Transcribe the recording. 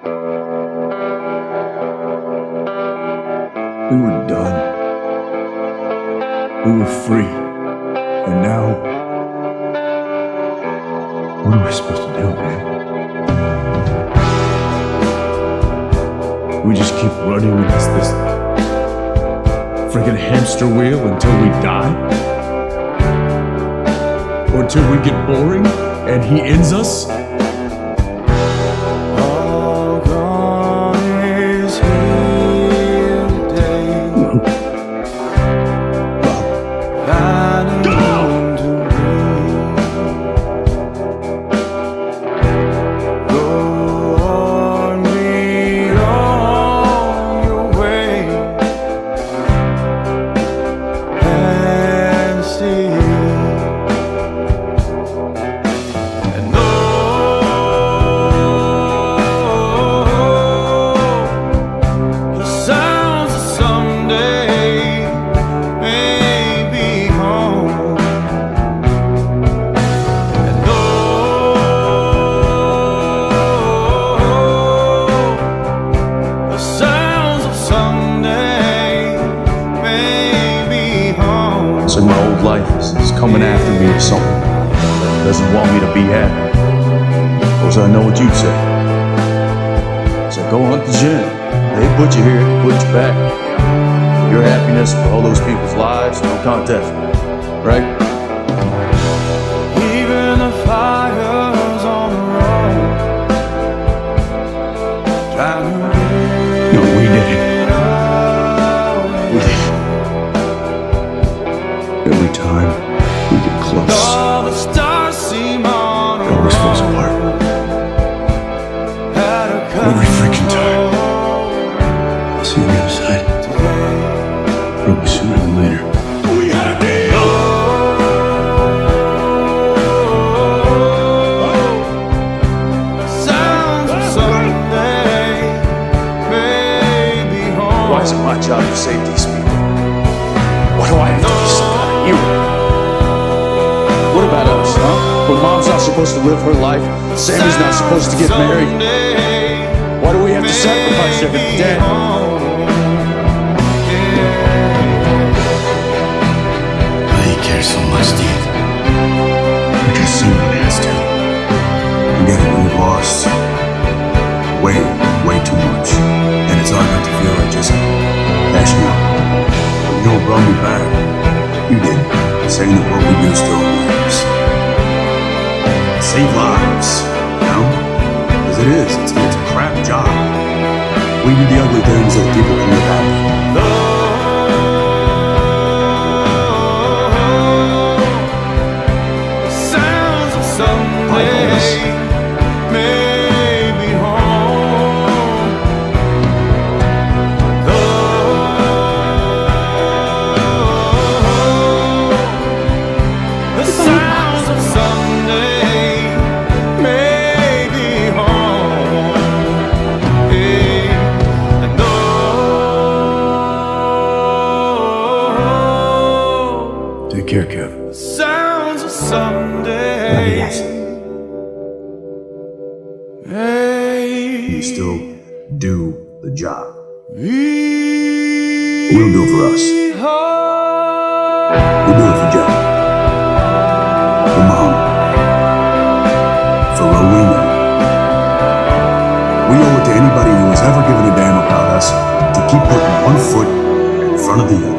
We were done. We were free. And now, what are we supposed to do, man? We just keep running against this friggin' hamster wheel until we die? Or until we get boring and he ends us? All gone is here today. Finding room to breathe. Go on, read on your way and see. And the sounds of someday may be home. And the sounds of someday may be home. It's like my old life is coming after me or something. Doesn't want me to be happy. Of course, I know what you'd say. So go hunt the gin. They put you here, put you back. Your happiness for all those people's lives, no contest. Right? Even the fires on the road, trying to No, we did it. get away. We did it. Every time we get close, All the stars seem on it always falls apart. Every freaking time. I'll see you on the other side. Probably sooner than later. We got a deal! Sounds of someday may be home. Why is it my job to save these people? Why do I have to be some kind of hero? What about us, huh? When mom's not supposed to live her life, Sammy's not supposed to get married. Why do we have to sacrifice everything, Dad? Why do you care so much, Dad? Because someone has to. We get it, we lost way too much. And it's hard not to feel like just cashing out. You know what brought me back? You did. Saying that what we do still matters. Save lives, you know? Because it is. It's a crap job. We do the ugly things so that people can live happy. The sounds of someday may be home. The sounds of someday may be home. And Take care, Kev. sounds of someday. Yes. You still do the job. We don't do it for us. We do it for Joe. For Mom. For Rowena. We owe it to anybody who has ever given a damn about us to keep putting one foot in front of the other.